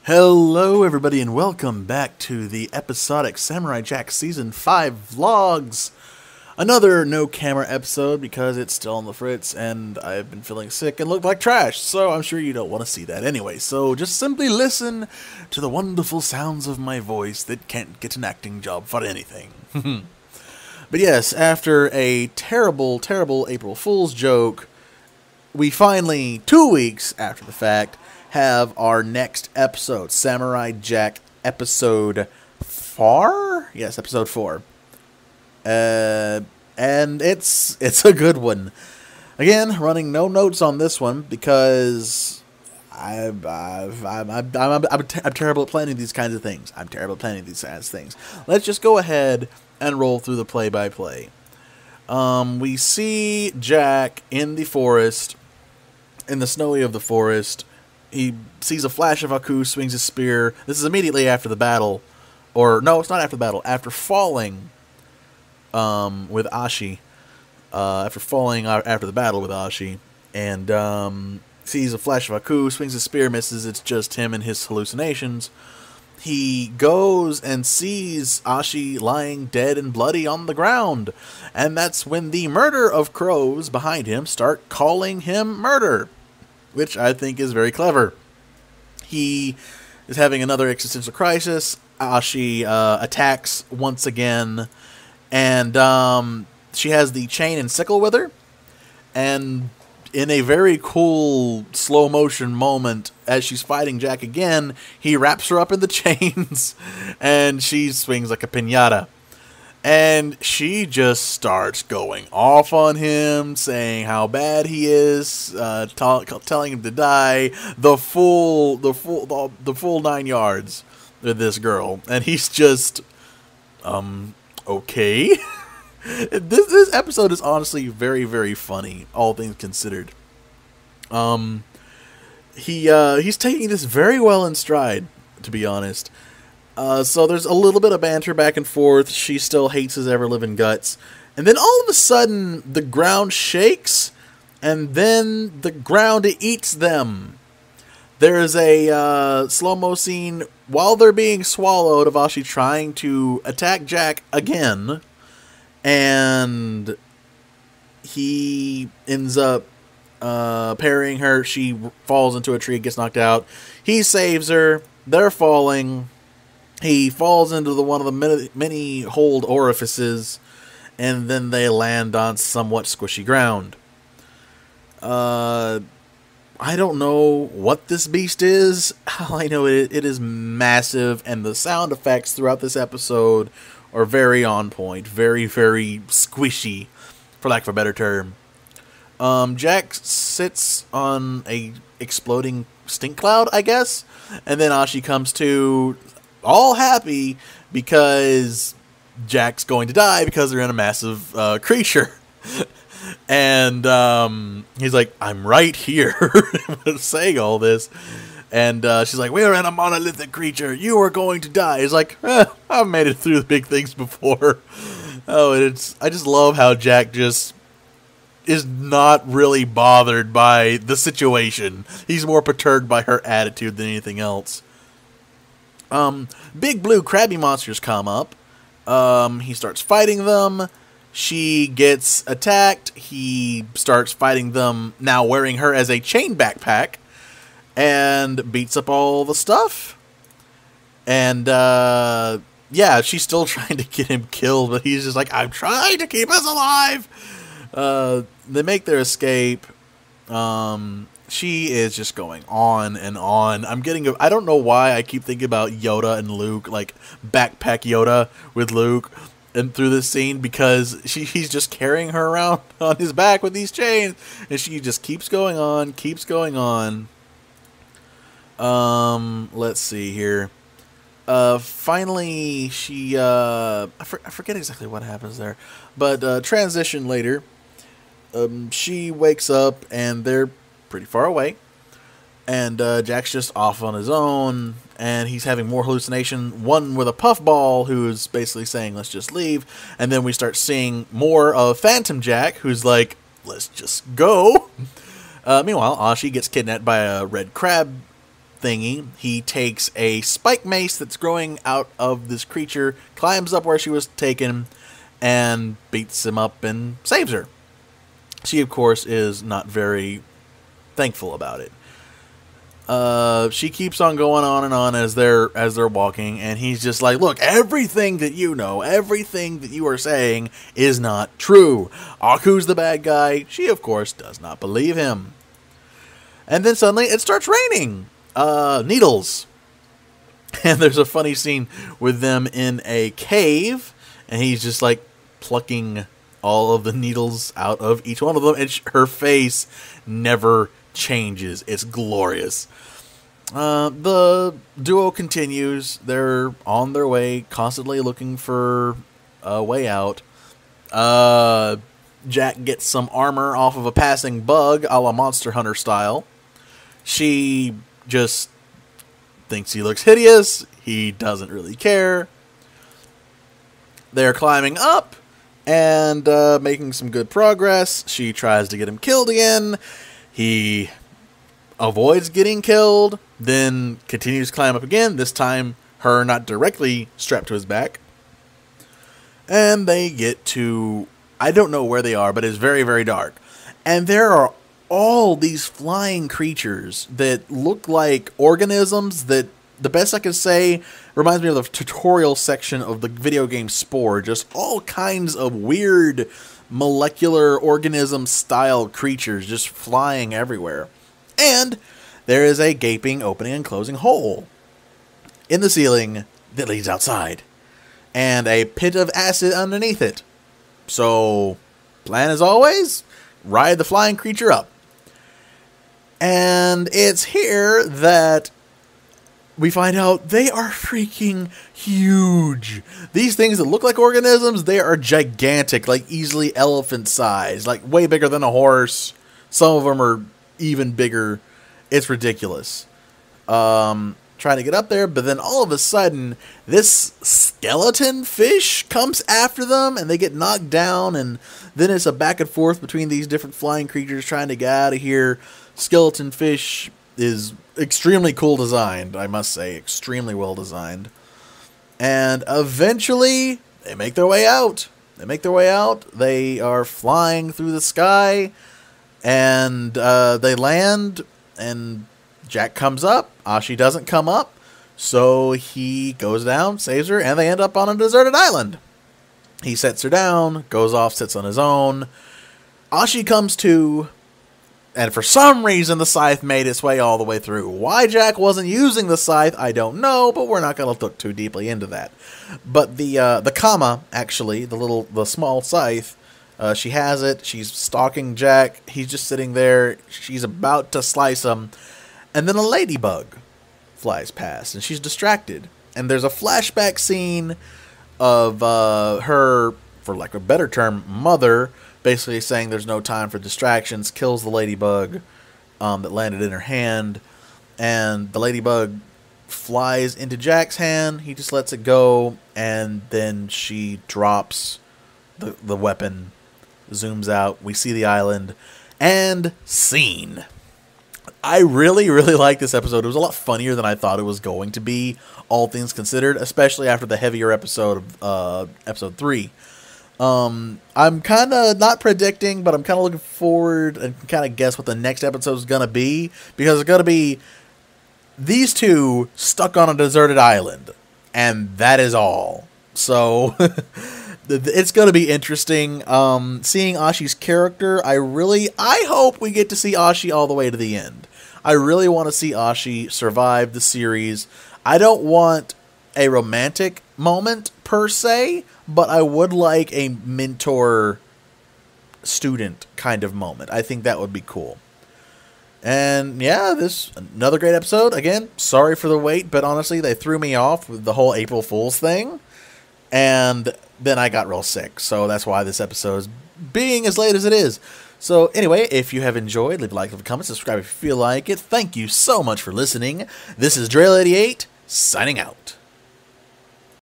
Hello, everybody, and welcome back to the episodic Samurai Jack Season 5 vlogs. Another no-camera episode because it's still on the fritz, and I've been feeling sick and look like trash, so I'm sure you don't want to see that anyway. So just simply listen to the wonderful sounds of my voice that can't get an acting job for anything. But yes, after a terrible, terrible April Fool's joke, we finally, 2 weeks after the fact, have our next episode, Samurai Jack episode 4? Yes, episode 4. And it's a good one. Again, running no notes on this one because I'm terrible at planning these kinds of things. Let's just go ahead and roll through the play-by-play. We see Jack in the forest, in the snowy of the forest. He sees a flash of Haku, swings his spear. This is immediately after the battle. Or, no, it's not after the battle. After falling with Ashi. After falling after the battle with Ashi. And sees a flash of Haku, swings his spear, misses. It's just him and his hallucinations. He goes and sees Ashi lying dead and bloody on the ground. And that's when the murder of crows behind him start calling him murder, which I think is very clever. He is having another existential crisis. Ashi attacks once again, and she has the chain and sickle with her. And in a very cool slow motion moment, as she's fighting Jack again, he wraps her up in the chains, and she swings like a piñata. And she just starts going off on him, saying how bad he is, telling him to die, the full 9 yards with this girl, and he's just, okay. This episode is honestly very, very funny, all things considered. He's taking this very well in stride, to be honest. So there's a little bit of banter back and forth. She still hates his ever-living guts. And then all of a sudden, the ground shakes, and then the ground eats them. There's a slow-mo scene while they're being swallowed of Ashi trying to attack Jack again. And he ends up parrying her. She falls into a tree, gets knocked out. He saves her. They're falling. He falls into one of the many hold orifices, and then they land on somewhat squishy ground. I don't know what this beast is. All I know it is massive, and the sound effects throughout this episode are very on point, very, very squishy, for lack of a better term. Jack sits on a exploding stink cloud, I guess, and then Ashi comes to, all happy because Jack's going to die because they're in a massive creature. And he's like, I'm right here, saying all this. And she's like, we're in a monolithic creature. You are going to die. He's like, I've made it through the big things before. Oh, and I just love how Jack just is not really bothered by the situation. He's more perturbed by her attitude than anything else. Big blue crabby monsters come up. He starts fighting them. She gets attacked. He starts fighting them, now wearing her as a chain backpack, and beats up all the stuff. And, yeah, she's still trying to get him killed, but he's just like, I'm trying to keep us alive! They make their escape. She is just going on and on. I don't know why I keep thinking about Yoda and Luke, like backpack Yoda with Luke, and through this scene, because he's just carrying her around on his back with these chains, and she just keeps going on, let's see here. Finally, she, I forget exactly what happens there, but transition later. She wakes up, and they're pretty far away, and Jack's just off on his own, and he's having more hallucination, one with a puffball who's basically saying, let's just leave, and then we start seeing more of Phantom Jack, who's like, let's just go. Meanwhile, Ashi gets kidnapped by a red crab thingy, he takes a spike mace that's growing out of this creature, climbs up where she was taken, and beats him up and saves her. She, of course, is not very thankful about it. She keeps on going on and on as they're walking, and he's just like, look, everything that you know, everything that you are saying is not true. Aku's the bad guy. She, of course, does not believe him. And then suddenly it starts raining needles. And there's a funny scene with them in a cave, and he's just like plucking all of the needles out of each one of them, and her face never changes. It's glorious. The duo continues. They're on their way, constantly looking for a way out. Jack gets some armor off of a passing bug, a la Monster Hunter style. She just thinks he looks hideous. He doesn't really care. They're climbing up and making some good progress. She tries to get him killed again. He avoids getting killed, then continues to climb up again, this time her not directly strapped to his back. And they get to, I don't know where they are, but it's very, very dark. And there are all these flying creatures that look like organisms that, the best I can say, reminds me of the tutorial section of the video game Spore. Just all kinds of weird molecular organism style creatures just flying everywhere. And there is a gaping opening and closing hole in the ceiling that leads outside, and a pit of acid underneath it. So, plan as always, ride the flying creature up. And it's here that we find out they are freaking huge. These things that look like organisms, they are gigantic, like easily elephant size, like way bigger than a horse. Some of them are even bigger. It's ridiculous. Trying to get up there, but then all of a sudden, this skeleton fish comes after them, and they get knocked down, and then it's a back and forth between these different flying creatures trying to get out of here. Skeleton fish is extremely cool designed, I must say. Extremely well designed. And eventually, they make their way out. They are flying through the sky, and they land, and Jack comes up. Ashi doesn't come up, so he goes down, saves her, and they end up on a deserted island. He sets her down, goes off, sits on his own. Ashi comes to, and for some reason the scythe made its way all the way through. Why Jack wasn't using the scythe, I don't know, but we're not going to look too deeply into that. But the Kama, actually, the small scythe, she has it. She's stalking Jack. He's just sitting there. She's about to slice him. And then a ladybug flies past, and she's distracted. And there's a flashback scene of her, for lack of a better term, mother, basically saying there's no time for distractions, kills the ladybug that landed in her hand. And the ladybug flies into Jack's hand. He just lets it go, and then she drops the weapon, zooms out. We see the island, and scene. I really, really like this episode. It was a lot funnier than I thought it was going to be, all things considered, especially after the heavier episode of episode 3. I'm kind of not predicting, but I'm kind of looking forward and kind of guess what the next episode is going to be, because it's going to be these two stuck on a deserted island, and that is all. So it's going to be interesting. Seeing Ashi's character, I hope we get to see Ashi all the way to the end. I really want to see Ashi survive the series. I don't want a romantic moment per se, but I would like a mentor-student kind of moment. I think that would be cool. And yeah, another great episode. Again, sorry for the wait, but honestly, they threw me off with the whole April Fool's thing. And then I got real sick, so that's why this episode is being as late as it is. So anyway, if you have enjoyed, leave a like, leave a comment, subscribe if you feel like it. Thank you so much for listening. This is Drail88, signing out.